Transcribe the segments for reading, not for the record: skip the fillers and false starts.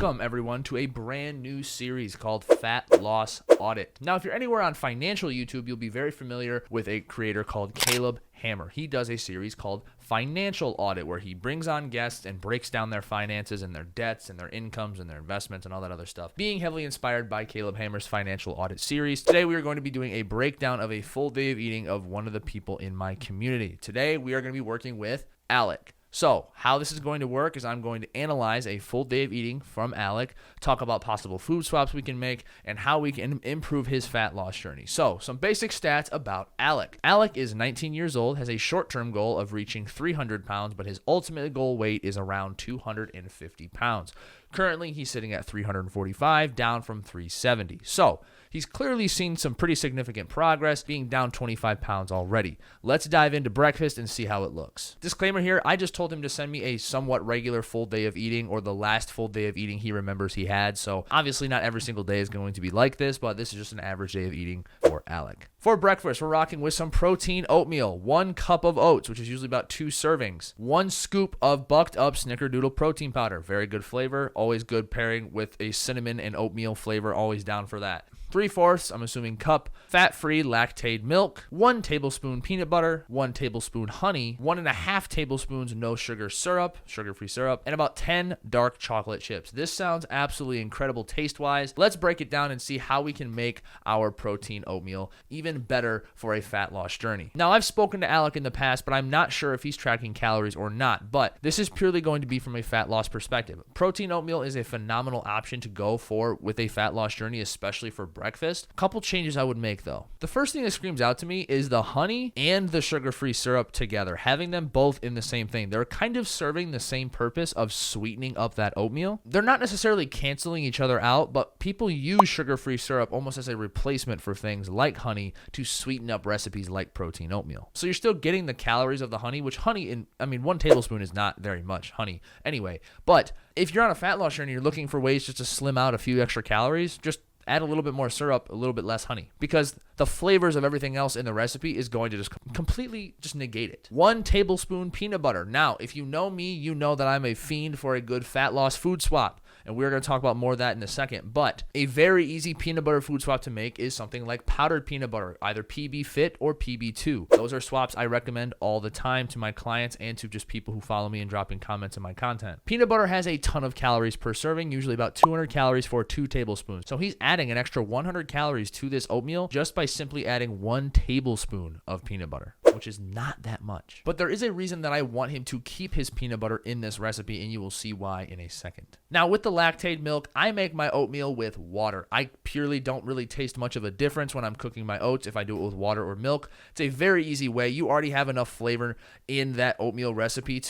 Welcome, everyone, to a brand new series called Fat Loss Audit. Now, if you're anywhere on financial YouTube, you'll be very familiar with a creator called Caleb Hammer. He does a series called Financial Audit, where he brings on guests and breaks down their finances and their debts and their incomes and their investments and all that other stuff. Being heavily inspired by Caleb Hammer's Financial Audit series, today we are going to be doing a breakdown of a full day of eating of one of the people in my community. Today we are going to be working with Alec. So how this is going to work is I'm going to analyze a full day of eating from Alec, talk about possible food swaps we can make, and how we can improve his fat loss journey. So some basic stats about Alec. Alec is 19 years old, has a short-term goal of reaching 300 pounds, but his ultimate goal weight is around 250 pounds. Currently, he's sitting at 345, down from 370. So he's clearly seen some pretty significant progress, being down 25 pounds already. Let's dive into breakfast and see how it looks. Disclaimer here, I just told him to send me a somewhat regular full day of eating, or the last full day of eating he remembers he had. So obviously not every single day is going to be like this, but this is just an average day of eating for Alec. For breakfast, we're rocking with some protein oatmeal, 1 cup of oats, which is usually about 2 servings, 1 scoop of bucked up snickerdoodle protein powder, very good flavor, always good pairing with a cinnamon and oatmeal flavor, always down for that. 3/4, I'm assuming cup, fat-free lactate milk, 1 tablespoon peanut butter, 1 tablespoon honey, 1.5 tablespoons no sugar syrup, sugar-free syrup, and about 10 dark chocolate chips. This sounds absolutely incredible taste-wise. Let's break it down and see how we can make our protein oatmeal even better for a fat loss journey. Now, I've spoken to Alec in the past, but I'm not sure if he's tracking calories or not, but this is purely going to be from a fat loss perspective. Protein oatmeal is a phenomenal option to go for with a fat loss journey, especially for breakfast. Couple changes I would make though. The first thing that screams out to me is the honey and the sugar-free syrup together. Having them both in the same thing. They're kind of serving the same purpose of sweetening up that oatmeal. They're not necessarily canceling each other out, but people use sugar-free syrup almost as a replacement for things like honey to sweeten up recipes like protein oatmeal. So you're still getting the calories of the honey, which honey, 1 tablespoon is not very much honey anyway. But if you're on a fat loss journey, you're looking for ways just to slim out a few extra calories, just add a little bit more syrup, a little bit less honey, because the flavors of everything else in the recipe is going to just completely just negate it. 1 tablespoon peanut butter. Now, if you know me, you know that I'm a fiend for a good fat loss food swap, and we're going to talk about more of that in a second. But a very easy peanut butter food swap to make is something like powdered peanut butter, either PB Fit or PB2. Those are swaps I recommend all the time to my clients and to just people who follow me and dropping comments in my content. Peanut butter has a ton of calories per serving, usually about 200 calories for 2 tablespoons. So he's adding an extra 100 calories to this oatmeal just by simply adding 1 tablespoon of peanut butter, which is not that much. But there is a reason that I want him to keep his peanut butter in this recipe, and you will see why in a second. Now, with the lactate milk, I make my oatmeal with water. I purely don't really taste much of a difference when I'm cooking my oats if I do it with water or milk. It's a very easy way. You already have enough flavor in that oatmeal recipe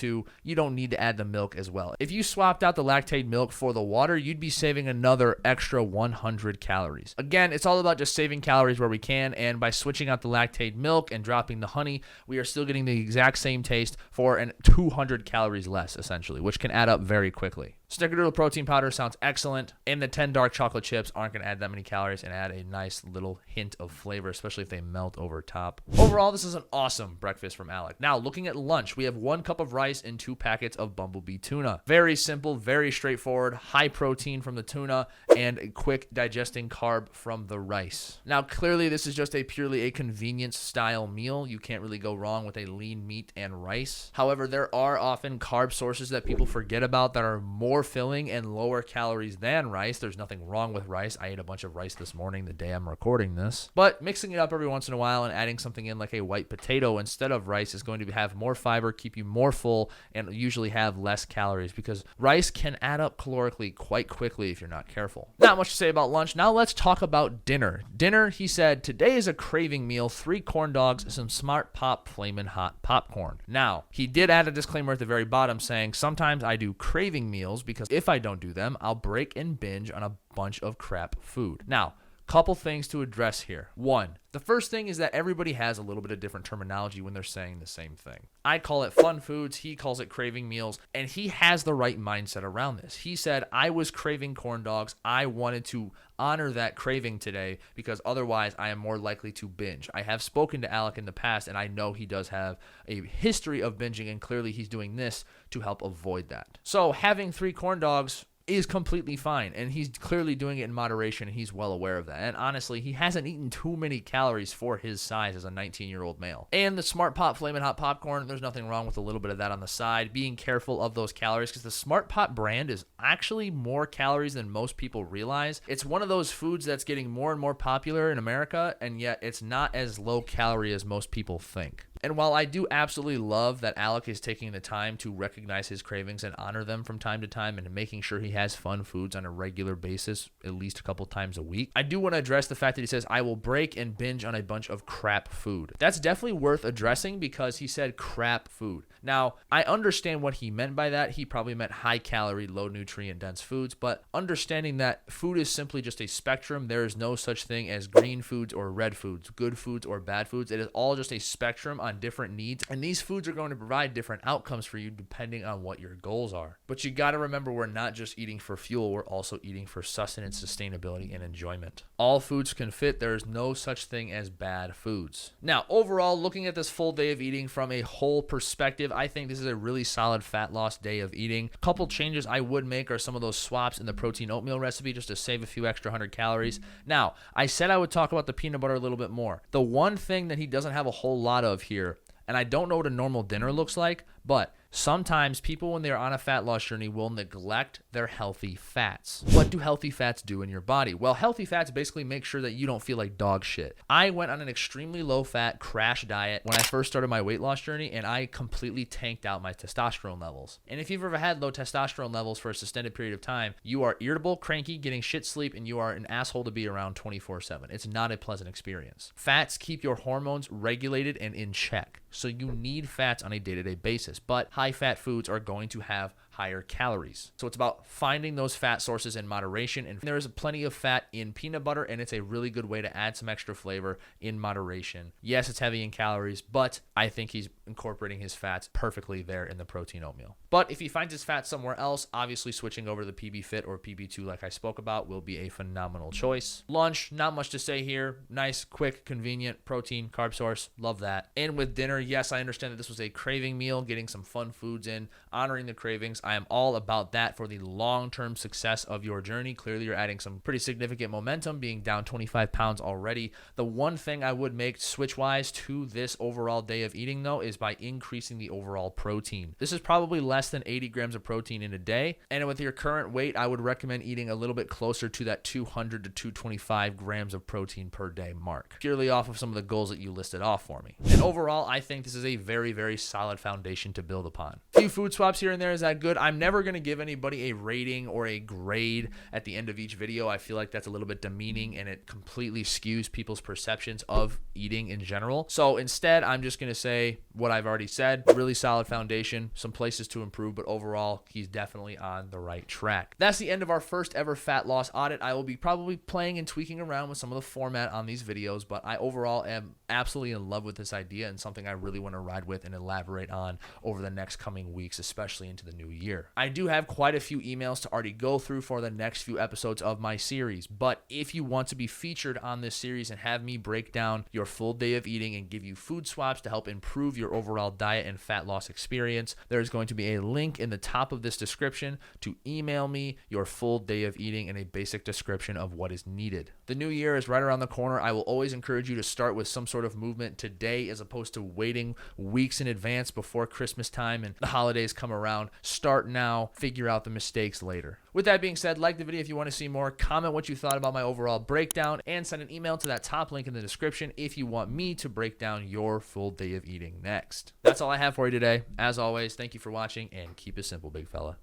you don't need to add the milk as well. If you swapped out the lactate milk for the water, you'd be saving another extra 100 calories. Again, it's all about just saving calories where we can, and by switching out the lactate milk and dropping the honey, we are still getting the exact same taste for 200 calories less, essentially, which can add up very quickly. Snickerdoodle protein powder sounds excellent, and the 10 dark chocolate chips aren't going to add that many calories and add a nice little hint of flavor, especially if they melt over top. Overall, this is an awesome breakfast from Alec. Now, looking at lunch, we have 1 cup of rice and 2 packets of bumblebee tuna. Very simple, very straightforward, high protein from the tuna, and a quick digesting carb from the rice. Now, clearly, this is just purely a convenience style meal. You can't really go wrong with a lean meat and rice. However, there are often carb sources that people forget about that are more filling and lower calories than rice. There's nothing wrong with rice. I ate a bunch of rice this morning, the day I'm recording this. But mixing it up every once in a while and adding something in like a white potato instead of rice is going to have more fiber, keep you more full, and usually have less calories, because rice can add up calorically quite quickly if you're not careful. Not much to say about lunch. Now let's talk about dinner. Dinner, he said, today is a craving meal, 3 corn dogs, some Smart Pop Flamin' Hot popcorn. Now, he did add a disclaimer at the very bottom saying, sometimes I do craving meals because if I don't do them, I'll break and binge on a bunch of crap food. Now, couple things to address here. 1, the first thing is that everybody has a little bit of different terminology when they're saying the same thing. I call it fun foods, he calls it craving meals, and he has the right mindset around this. He said, I was craving corn dogs. I wanted to honor that craving today because otherwise I am more likely to binge. I have spoken to Alec in the past, and I know he does have a history of binging, and clearly he's doing this to help avoid that. So having 3 corn dogs is completely fine. And he's clearly doing it in moderation, and he's well aware of that. And honestly, he hasn't eaten too many calories for his size as a 19-year-old male. And the Smart Pot Flamin' Hot Popcorn, there's nothing wrong with a little bit of that on the side. Being careful of those calories, because the Smart Pot brand is actually more calories than most people realize. It's one of those foods that's getting more and more popular in America, and yet it's not as low calorie as most people think. And while I do absolutely love that Alec is taking the time to recognize his cravings and honor them from time to time and making sure he has fun foods on a regular basis, at least a couple times a week, I do want to address the fact that he says, I will break and binge on a bunch of crap food. That's definitely worth addressing because he said crap food. Now, I understand what he meant by that. He probably meant high calorie, low nutrient dense foods, but understanding that food is simply just a spectrum. There is no such thing as green foods or red foods, good foods or bad foods. It is all just a spectrum on different needs, and these foods are going to provide different outcomes for you depending on what your goals are. But you got to remember, we're not just eating for fuel, we're also eating for sustenance, sustainability, and enjoyment. All foods can fit. There is no such thing as bad foods. Now, overall, looking at this full day of eating from a whole perspective, I think this is a really solid fat loss day of eating. A couple changes I would make are some of those swaps in the protein oatmeal recipe just to save a few extra 100 calories. Now, I said I would talk about the peanut butter a little bit more. The one thing that he doesn't have a whole lot of here, and I don't know what a normal dinner looks like, but sometimes people, when they're on a fat loss journey, will neglect their healthy fats. What do healthy fats do in your body? Well, healthy fats basically make sure that you don't feel like dog shit. I went on an extremely low-fat crash diet when I first started my weight loss journey, and I completely tanked out my testosterone levels. And if you've ever had low testosterone levels for a sustained period of time, you are irritable, cranky, getting shit sleep, and you are an asshole to be around 24/7. It's not a pleasant experience. Fats keep your hormones regulated and in check, so you need fats on a day-to-day basis, but high-fat foods are going to have higher calories. So it's about finding those fat sources in moderation, and there is plenty of fat in peanut butter, and it's a really good way to add some extra flavor in moderation. Yes, it's heavy in calories, but I think he's incorporating his fats perfectly there in the protein oatmeal. But if he finds his fat somewhere else, obviously switching over to the PB Fit or PB2 like I spoke about will be a phenomenal choice. Lunch, not much to say here. Nice, quick, convenient protein, carb source. Love that. And with dinner, yes, I understand that this was a craving meal, getting some fun foods in, honoring the cravings. I am all about that for the long-term success of your journey. Clearly, you're adding some pretty significant momentum, being down 25 pounds already. The one thing I would make switch-wise to this overall day of eating, though, is by increasing the overall protein. This is probably less than 80 grams of protein in a day, and with your current weight, I would recommend eating a little bit closer to that 200 to 225 grams of protein per day mark, purely off of some of the goals that you listed off for me. And overall, I think this is a very, very solid foundation to build upon. A few food swaps here and there, is that good? I'm never going to give anybody a rating or a grade at the end of each video. I feel like that's a little bit demeaning, and it completely skews people's perceptions of eating in general. So instead, I'm just going to say what I've already said. Really solid foundation, some places to improve, but overall, he's definitely on the right track. That's the end of our first ever fat loss audit. I will be probably playing and tweaking around with some of the format on these videos, but I overall am absolutely in love with this idea and something I really want to ride with and elaborate on over the next coming weeks, especially into the new year. I do have quite a few emails to already go through for the next few episodes of my series, but if you want to be featured on this series and have me break down your full day of eating and give you food swaps to help improve your overall diet and fat loss experience, there's going to be a link in the top of this description to email me your full day of eating and a basic description of what is needed. The new year is right around the corner. I will always encourage you to start with some sort of movement today as opposed to waiting weeks in advance before Christmas time and the holidays come around. Start now, figure out the mistakes later. With that being said, like the video if you want to see more, comment what you thought about my overall breakdown, and send an email to that top link in the description if you want me to break down your full day of eating next. That's all I have for you today. As always, thank you for watching, and keep it simple, big fella.